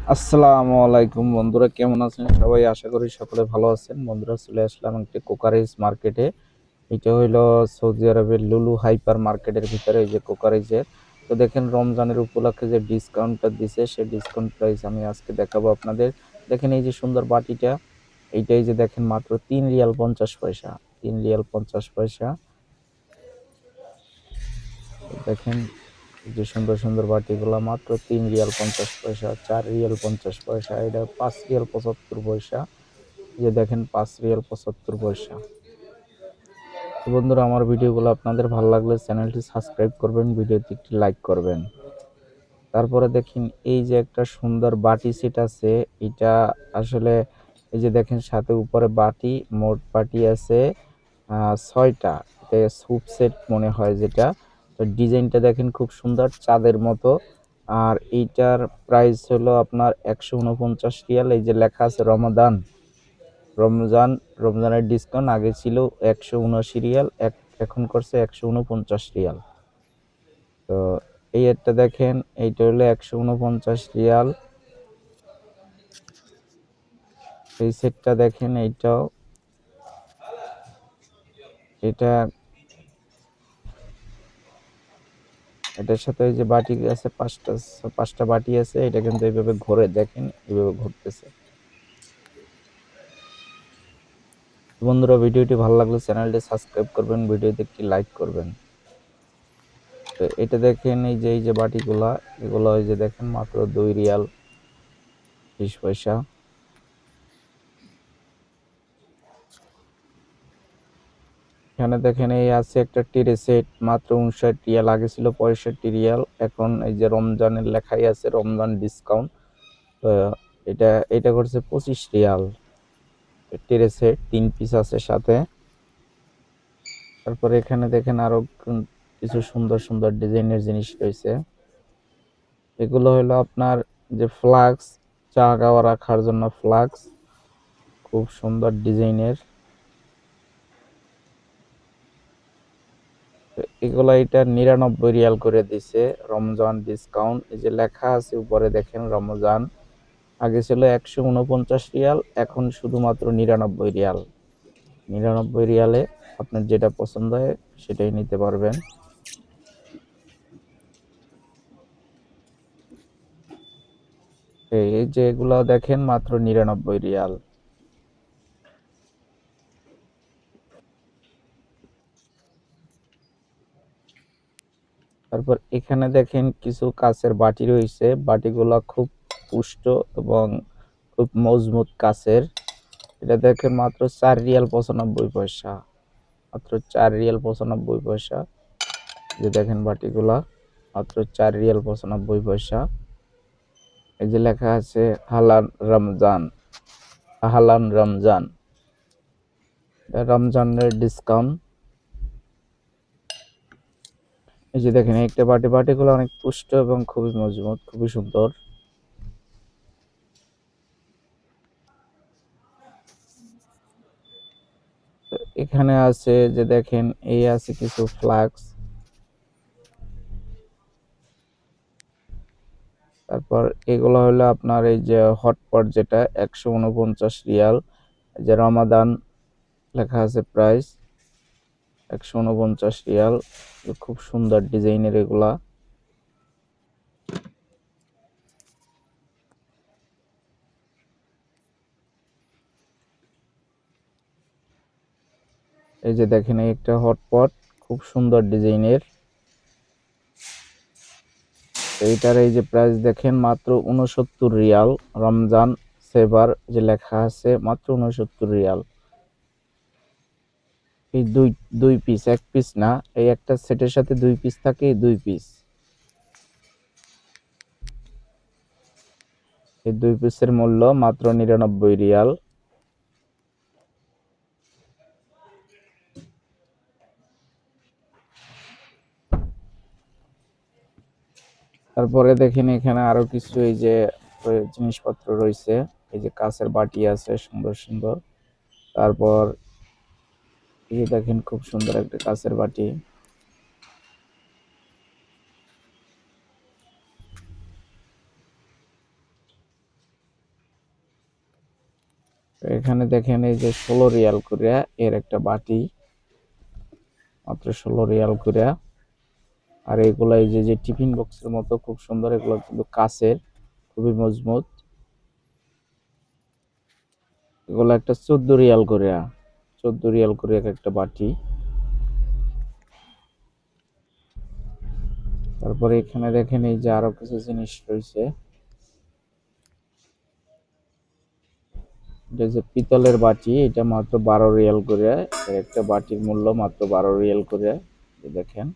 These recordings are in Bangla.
আসসালামু আলাইকুম বন্ধুরা, কেমন আছেন সবাই? আশা করি সকলে ভালো আছেন। বন্ধুরা, চলে আসলাম একটি কোকারিজ মার্কেটে। এটা হইলো সৌদি আরবের লুলু হাইপার মার্কেটের ভিতরে এই যে কোকারিজের। তো দেখেন, রমজানের উপলক্ষে যে ডিসকাউন্টটা দিছে, সেই ডিসকাউন্ট প্রাইস আমি আজকে দেখাবো আপনাদের। দেখেন এই যে সুন্দর বাটিটা, এইটাই যে দেখেন মাত্র 3 রিয়াল 50 পয়সা। 3 রিয়াল 50 পয়সা। দেখেন এই যে সুন্দর সুন্দর বাটিগুলা মাত্র 3 রিয়াল 50 পয়সা, 4 রিয়াল 50 পয়সা, এটা 5 রিয়াল 75 পয়সা। যে দেখেন 5 রিয়াল 75 পয়সা। তো বন্ধুরা, আমার ভিডিওগুলো আপনাদের ভালো লাগলে চ্যানেলটি সাবস্ক্রাইব করবেন, ভিডিওতে একটি লাইক করবেন। তারপরে দেখেন এই যে একটা সুন্দর বাটি সেট আছে। এটা আসলে এই যে দেখেন সাথে উপরে বাটি, মোট বাটি আছে 6টা। এটা স্যুপ সেট মনে হয় যেটা। তো ডিজাইনটা দেখেন খুব সুন্দর, চাঁদের মতো। আর এইটার প্রাইস হলো আপনার 149 রিয়াল। এই যে লেখা আছে রমাদান, রমজান, রমজানের ডিসকাউন্ট। আগে ছিল 179 রিয়াল, এখন করছে 149 রিয়াল। তো এই একটা দেখেন, এইটা হলো 149 রিয়াল। এই সেটটা দেখেন, এইটাও, এটা এটার সাথে ওই যে বাটি আছে, পাঁচটা পাঁচটা বাটি আছে। এটা কিন্তু এইভাবে ঘুরে দেখেন, এইভাবে ঘুরতেছে। বন্ধুরা, ভিডিওটি ভালো লাগলে চ্যানেলটি সাবস্ক্রাইব করবেন, ভিডিওতে একটি লাইক করবেন। তো এটা দেখেন এই যে বাটিগুলা, এগুলো ওই যে দেখেন মাত্র 2 রিয়াল 20 পয়সা। এখানে দেখেন এই আছে একটা টিরে সেট, মাত্র 59 রিয়াল। আগে ছিল 65 রিয়াল। এখন এই যে রমজানের লেখাই আছে রমজান ডিসকাউন্ট। তো এটা করছে 25 রিয়াল। টিরে সেট 3 পিস আছে সাথে। তারপরে এখানে দেখেন আরো কিছু সুন্দর সুন্দর ডিজাইনের জিনিস রয়েছে। এগুলো হলো আপনার যে ফ্লাক্স, চা খাওয়া রাখার জন্য ফ্লাক্স, খুব সুন্দর ডিজাইনের। এগুলো এটা 99 রিয়াল করে দিছে, রমজান ডিসকাউন্ট। এই যে লেখা আছে উপরে দেখেন রমজান। আগে ছিল 149 রিয়াল, এখন শুধুমাত্র 99 রিয়াল। 99 রিয়ালে আপনার যেটা পছন্দ হয় সেটাই নিতে পারবেন। এই যে এগুলা দেখেন মাত্র 99 রিয়াল। তারপর এখানে দেখেন কিছু কাচের বাটি রয়েছে। বাটিগুলা খুব পুষ্ট এবং খুব মজবুত কাচের। এটা দেখেন মাত্র 4 রিয়াল 95 পয়সা। মাত্র 4 রিয়াল 95 পয়সা। যে দেখেন বাটিগুলা মাত্র 4 রিয়াল 95 পয়সা। এই যে লেখা আছে হালাল রমজান, হালান রমজান, রমজানের ডিসকাউন্ট। এই যে দেখেন একটা বাটিগুলো অনেক পুষ্ট এবং খুবই মজবুত, খুবই সুন্দর। এখানে আছে যে দেখেন এই আছে কিছু ফ্লাক্স। তারপর এগুলো হলো আপনার এই যে হটপট, যেটা 149 রিয়াল। এই যে রমাদান লেখা আছে প্রাইস 149 রিয়াল। খুব সুন্দর ডিজাইনের এগুলা। এই যে দেখেন এই একটা হটপট, খুব সুন্দর ডিজাইনের। এইটার এই যে প্রাইস দেখেন মাত্র 69 রিয়াল। রমজান সেভার যে লেখা আছে মাত্র 69 রিয়াল। এই দুই দুই পিস, এক পিস না, এই একটা সেটের সাথে 2 পিস থাকে, 2 পিস। এই 2 পিসের মূল্য মাত্র 99 রিয়াল। তারপরে দেখেন এখানে আরো কিছু এই যে জিনিসপত্র রয়েছে। এই যে কাঁচের বাটি আছে সুন্দর সুন্দর। তারপর এই যে দেখেন খুব সুন্দর একটা কাঁচের বাটি। এখানে দেখেন এই যে 16 রিয়াল করে এর একটা বাটি, মাত্র 16 রিয়াল করে। আর এগুলা এই যে টিফিন বক্সের মতো খুব সুন্দর, এগুলো কিন্তু কাচের, খুবই মজবুত। এগুলো একটা 14 রিয়াল করে, 14 রিয়াল করে একটা বাটি। তারপরে এখানে দেখেন এই যে আরো কিছু জিনিস রয়েছে, এটা যে পিতলের বাটি, এটা মাত্র 12 রিয়াল করে। এর একটা বাটির মূল্য মাত্র 12 রিয়াল করে, দেখেন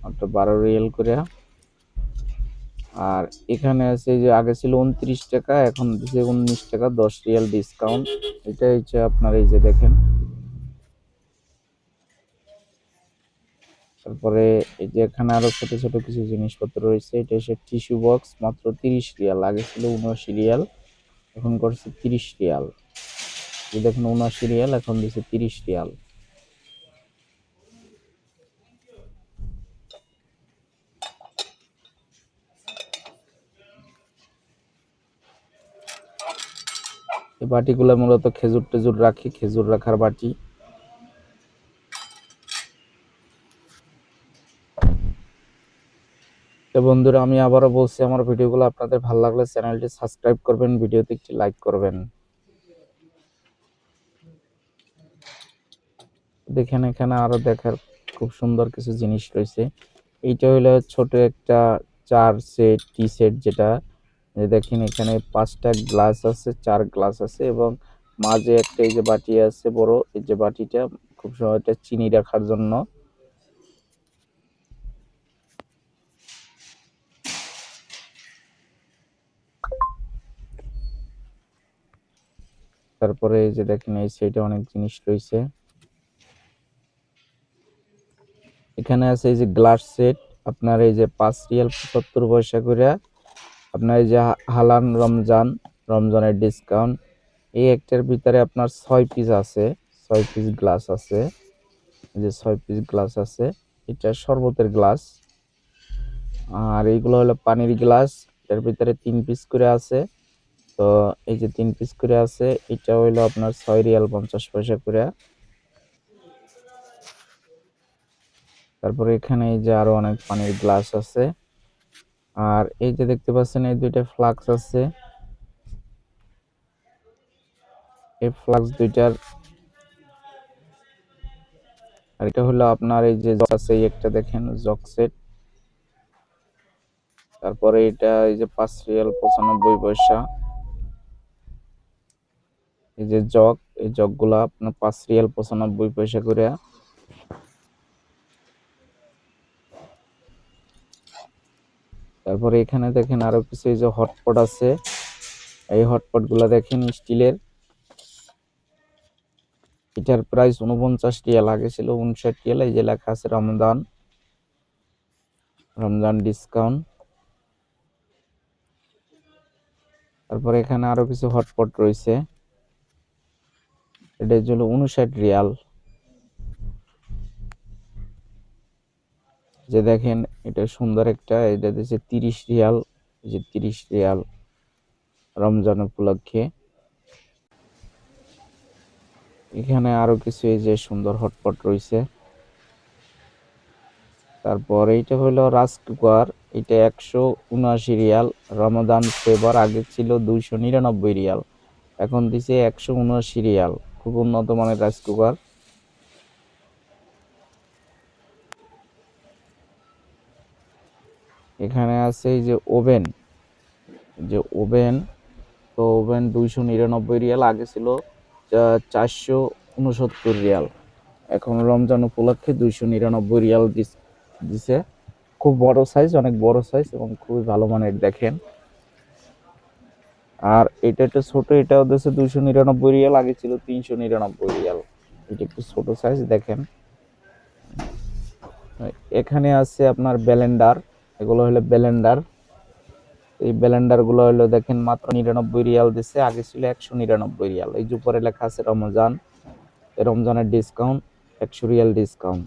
মাত্র 12 রিয়াল করে। আর এখানে আছে যে আগে ছিল 29 টাকা, এখন দিচ্ছে 19 টাকা, 10 রিয়াল ডিসকাউন্ট। এটা হচ্ছে আপনার এই যে দেখেন। তারপরে এই যে এখানে আরো ছোট ছোট কিছু জিনিসপত্র রয়েছে, এটা হচ্ছে টিস্যু বক্স, মাত্র 30 রিয়াল, আগে ছিল 79 রিয়াল, এখন করছে 30 রিয়াল। এই দেখেন 79 রিয়াল, এখন দিচ্ছে 30 রিয়াল। এই বাটিগুলো মূলত খেজুর টেজুর রাখি, খেজুর রাখার বাটি। তো বন্ধুরা, আমি আবারও বলছি, আমার ভিডিওগুলো আপনাদের ভালো লাগলে চ্যানেলটি সাবস্ক্রাইব করবেন, ভিডিওতে একটি লাইক করবেন। দেখেন এখানে আরো দেখার খুব সুন্দর কিছু জিনিস রয়েছে। এইটা হলো ছোট একটা চার সেট, টি সেট, যেটা দেখেন এখানে 5টা গ্লাস আছে, 4 গ্লাস আছে, এবং মাঝে একটা এই যে বাটি আছে বড়, এই যে বাটিটা খুব সময় এটা চিনি রাখার জন্য। তারপরে এই যে দেখেন এই সাইডে অনেক জিনিস রয়েছে। এখানে আছে এই যে গ্লাস সেট, আপনার এই যে 5 রিয়াল 75 পয়সা করে। আপনার এই যে হালান রমজানের ডিসকাউন্ট, এই একটার ভিতরে আপনার 6 পিস আছে, 6 পিস গ্লাস আছে, এই যে 6 পিস গ্লাস আছে। এটা শরবতের গ্লাস। আর এইগুলো হলো পানির গ্লাস, এর ভিতরে 3 পিস করে আছে। তো এই যে 3 পিস করে আছে, এটা হইলো আপনার 6 রিয়াল 50 পয়সা করে। তারপরে এখানে এই যে আরো অনেক পানির গ্লাস আছে। আর এই যে দেখতে পাচ্ছেন এই দুইটা ফ্লাক্স আছে, এই ফ্লাক্স দুইটার, আর এটা হলো আপনার এই যে জগ আছে, এই একটা দেখেন জগ সেট। তারপরে এটা এই যে 5 রিয়াল 95 পয়সা, এই যে জগ, এই জগগুলা আপনার 5 রিয়াল 95 পয়সা করে। তারপরে এখানে দেখেন আরো কিছু এই যে হটপট আছে, এই হটপট গুলা দেখেন স্টিলের, এটার প্রাইস 49 রিয়াল, আগে ছিল 59 রিয়াল। এই যে লেখা আছে রমজান ডিসকাউন্ট। তারপরে এখানে আরো কিছু হটপট রয়েছে, এটা হলো 59 রিয়াল। যে দেখেন এটা সুন্দর একটা, এটা দিচ্ছে 30 রিয়াল, এই যে 30 রিয়াল রমজান উপলক্ষে। এখানে আরো কিছু এই যে সুন্দর হটপট রয়েছে। তারপর এইটা হলো রাইস কুকার, এটা 179 রিয়াল, রমাদান ফেভার, আগে ছিল 299 রিয়াল, এখন দিছে 179 রিয়াল, খুব উন্নত মানের রাইস কুকার। এখানে আছে এই যে ওভেন, যে ওভেন, তো ওভেন 299 রিয়াল, আগে ছিল 469 রিয়াল, এখন রমজান উপলক্ষে 299 রিয়াল দিছে। খুব বড় সাইজ, অনেক বড় সাইজ, এবং খুবই ভালো মানের দেখেন। আর এটা একটা ছোট, এটাও দিচ্ছে 299 রিয়াল, আগে ছিল 399 রিয়াল, এটা একটু ছোট সাইজ দেখেন। এখানে আছে আপনার ব্লেন্ডার, এগুলো হলো ব্লেন্ডার। এই ব্লেন্ডার গুলো হলো দেখেন মাত্র 99 রিয়াল দিচ্ছে, আগে ছিল 199 রিয়াল। এই যে উপরে লেখা আছে রমজানের ডিসকাউন্ট, 100 রিয়াল ডিসকাউন্ট।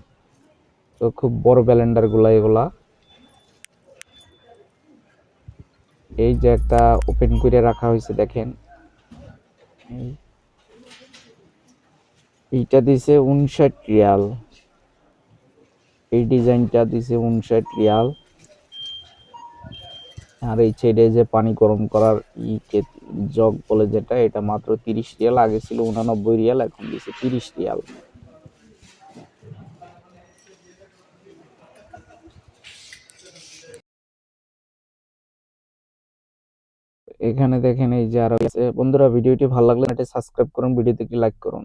তো খুব বড় ব্লেন্ডার গুলা এগুলা। এই যে একটা ওপেন করে রাখা হয়েছে দেখেন, এইটা দিছে 59 রিয়াল, এই ডিজাইনটা দিছে 59 রিয়াল। আর এই সাইডে যে পানি গরম করার জগ বলে যেটা, এটা মাত্র 30 রিয়াল। আগে ছিল 89 রিয়াল, এখন দিছে 30 রিয়াল। এখানে দেখেন এই যে আরো আছে। বন্ধুরা, ভিডিওটি ভালো লাগলে এটা সাবস্ক্রাইব করুন, ভিডিওতে একটি লাইক করুন।